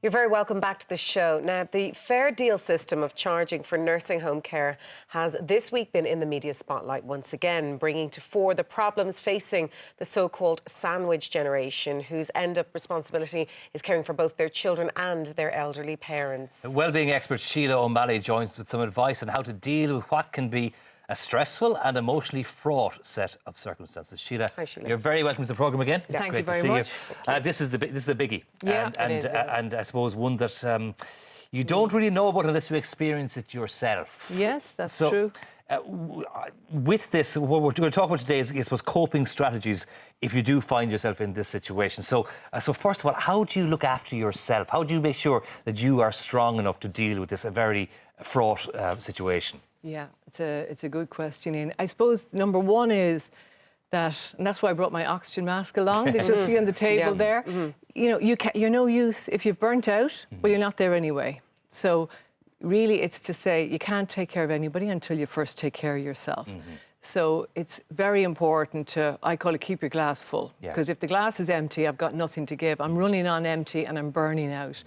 You're very welcome back to the show. Now, the fair deal system of charging for nursing home care has this week been in the media spotlight once again, bringing to fore the problems facing the so-called sandwich generation, whose end-up responsibility is caring for both their children and their elderly parents. Wellbeing expert Sheila O'Malley joins with some advice on how to deal with what can be a stressful and emotionally fraught set of circumstances. Sheila, Hi, Sheila. You're very welcome to the programme again. Yeah. Thank Great you very to see much. you. This is a biggie. Yeah, and I suppose one that you don't really know about unless you experience it yourself. Yes, that's true. With this, what we're going to talk about today is, I suppose, coping strategies if you do find yourself in this situation. So first of all, how do you look after yourself? How do you make sure that you are strong enough to deal with this very fraught situation? Yeah, it's a good question, Ian. I suppose number one is that, and that's why I brought my oxygen mask along, that you'll see on the table there. You know, you're no use if you've burnt out, well, you're not there anyway. So really it's to say you can't take care of anybody until you first take care of yourself. So it's very important to, I call it, keep your glass full. Because if the glass is empty, I've got nothing to give. I'm running on empty and I'm burning out.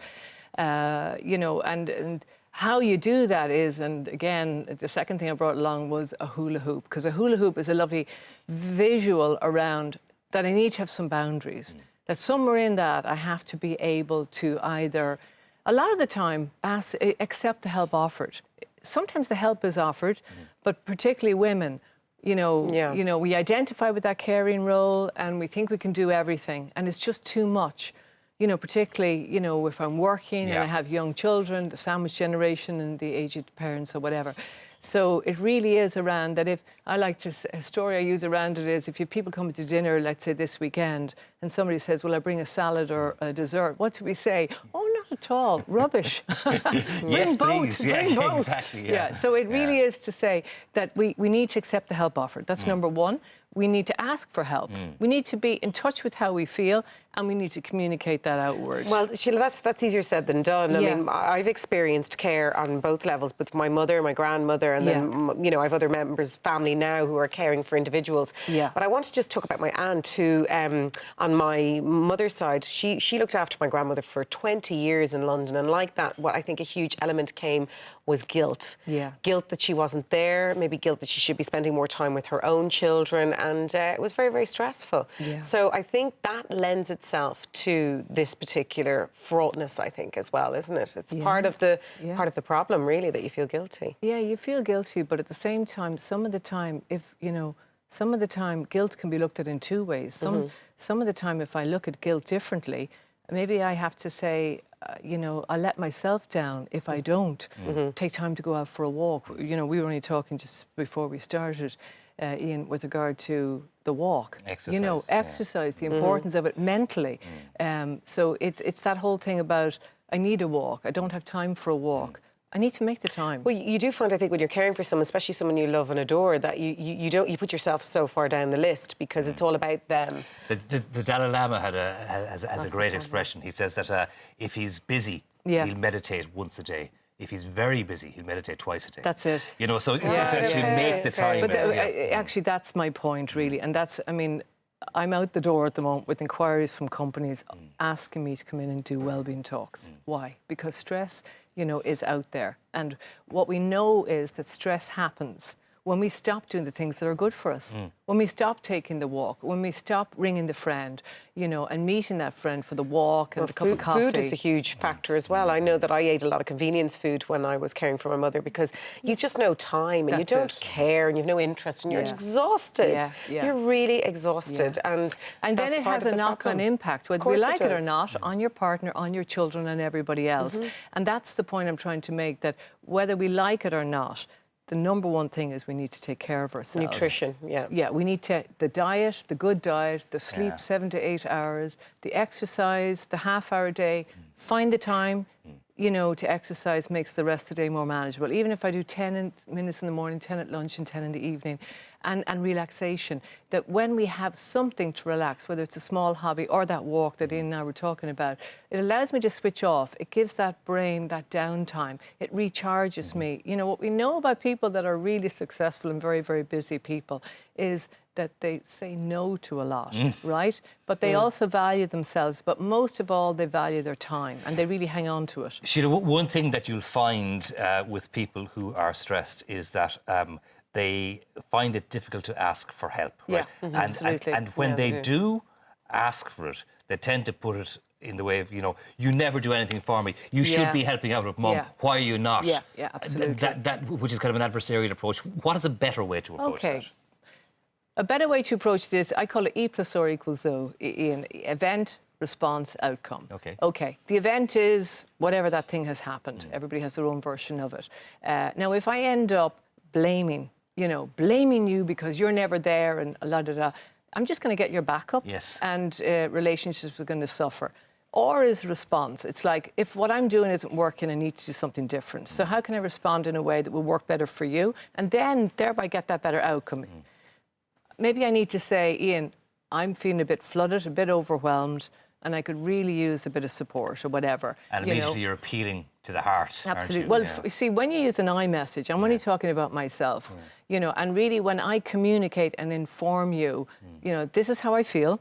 You know, and how you do that is, and again, the second thing I brought along was a hula hoop, because a hula hoop is a lovely visual around that I need to have some boundaries. That somewhere in that I have to be able to either, a lot of the time, accept the help offered. Sometimes the help is offered, but particularly women, you know, we identify with that caring role and we think we can do everything, and it's just too much. You know, particularly, you know, if I'm working and I have young children, the sandwich generation and the aged parents or whatever. So it really is around that. If I like to, a story I use around it is, if you have people coming to dinner, let's say this weekend, and somebody says, will I bring a salad or a dessert? What do we say? Oh, not at all. Rubbish. Yes, both. please. Bring both. Exactly. Yeah. So it really is to say that we need to accept the help offered. That's number one. We need to ask for help. We need to be in touch with how we feel, and we need to communicate that outwards. Well, Sheila, that's easier said than done. I mean, I've experienced care on both levels with my mother, my grandmother, and then, you know, I have other members, family now, who are caring for individuals. But I want to just talk about my aunt, who, on my mother's side, she looked after my grandmother for 20 years in London, and like that, what I think a huge element came was guilt. Guilt that she wasn't there, maybe guilt that she should be spending more time with her own children, and it was very, very stressful. So I think that lends itself to this particular fraughtness, I think, as well, isn't it? It's part of the problem, really, that you feel guilty. Yeah, you feel guilty, but at the same time, some of the time, guilt can be looked at in two ways. Some of the time, if I look at guilt differently, maybe I have to say, you know, I let myself down if I don't take time to go out for a walk. You know, we were only talking just before we started, Ian, with regard to the walk. Exercise, you know, exercise, the importance of it mentally. So it's that whole thing about, I need a walk, I don't have time for a walk. I need to make the time. Well, you do find, I think, when you're caring for someone, especially someone you love and adore, that you put yourself so far down the list because it's all about them. The Dalai Lama has a great expression. He says that if he's busy, he'll meditate once a day. If he's very busy, he'll meditate twice a day. That's it. You know, so it's actually make the time. But actually, that's my point, really. And that's, I mean, I'm out the door at the moment with inquiries from companies asking me to come in and do wellbeing talks. Why? Because stress, you know, is out there. And what we know is that stress happens when we stop doing the things that are good for us. When we stop taking the walk, when we stop ringing the friend, you know, and meeting that friend for the walk and the cup of coffee. Food is a huge factor as well. I know that I ate a lot of convenience food when I was caring for my mother because you've just no time and you don't care and you've no interest and you're exhausted. You're really exhausted. And then it has a knock-on impact, whether we like it or not, on your partner, on your children and everybody else. And that's the point I'm trying to make, that whether we like it or not, the number one thing is we need to take care of ourselves. Nutrition, Yeah, we need to, the diet, the good diet, the sleep 7 to 8 hours, the exercise, the half-hour day, find the time, you know, to exercise makes the rest of the day more manageable. Even if I do 10 minutes in the morning, 10 at lunch and 10 in the evening, and relaxation, that when we have something to relax, whether it's a small hobby or that walk that Ian and I were talking about, it allows me to switch off. It gives that brain that downtime. It recharges me. You know, what we know about people that are really successful and very, very busy people is that they say no to a lot, right? But they also value themselves. But most of all, they value their time and they really hang on to it. Sheila, one thing that you'll find with people who are stressed is that they find it difficult to ask for help, right? Absolutely. And when they do ask for it, they tend to put it in the way of, you never do anything for me. You should be helping out with Mum. Why are you not? Yeah, absolutely. That which is kind of an adversarial approach. What is a better way to approach that? A better way to approach this, I call it E plus R equals O, Ian. Event, response, outcome. Okay. The event is whatever that thing has happened. Everybody has their own version of it. Now, if I end up blaming you because you're never there and I'm just going to get your back up. Yes. And relationships are going to suffer. Or is response. It's like, if what I'm doing isn't working, I need to do something different. So how can I respond in a way that will work better for you and then thereby get that better outcome? Maybe I need to say, Ian, I'm feeling a bit flooded, a bit overwhelmed, and I could really use a bit of support or whatever. And immediately you're appealing to the heart. Absolutely. Well, you see, when you use an I message, I'm only talking about myself, and really when I communicate and inform you, this is how I feel.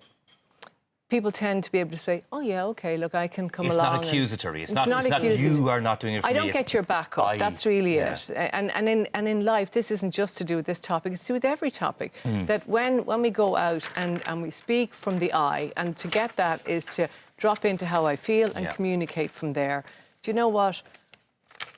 People tend to be able to say, oh, yeah, OK, look, I can come along. It's not accusatory. It's not you are not doing it for me. I don't get your back up. That's really it. And in life, this isn't just to do with this topic. It's to do with every topic. That when we go out and we speak from the I, and to get that is to drop into how I feel and communicate from there. Do you know what?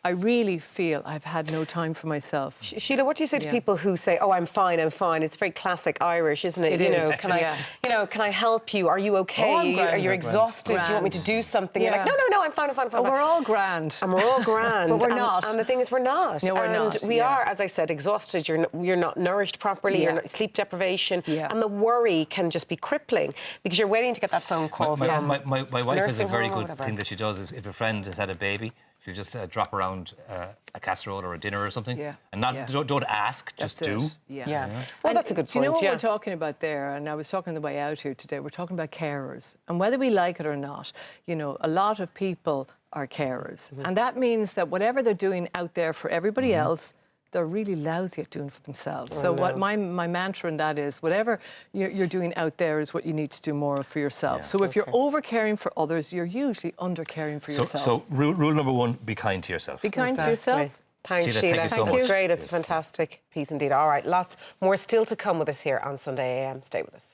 I really feel I've had no time for myself. Sheila, what do you say to people who say, "Oh, I'm fine, I'm fine"? It's very classic Irish, isn't it? It is. Can I help you? Are you okay? Are you exhausted? Do you want me to do something? You're like, no, I'm fine, I'm fine, I'm fine. We're all grand. And we're all grand. But we're not. And the thing is, we're not. No, we're not. And we are, as I said, exhausted. You're not nourished properly. You're not, sleep deprivation. And the worry can just be crippling because you're waiting to get that phone call from my wife has a very good whatever thing that she does is if a friend has had a baby, she'll just drop around a casserole or a dinner or something, and don't ask, just do. Well, that's a good point. Do you know what we're talking about there? And I was talking on the way out here today. We're talking about carers, and whether we like it or not, a lot of people are carers, and that means that whatever they're doing out there for everybody else, they're really lousy at doing for themselves. So what my mantra in that is, whatever you're doing out there is what you need to do more of for yourself. So if you're over-caring for others, you're usually under-caring for yourself. So rule number one, be kind to yourself. Be kind to yourself. Thanks, Sheila. Thank you so much. It's great. It's a fantastic piece indeed. All right, lots more still to come with us here on Sunday AM. Stay with us.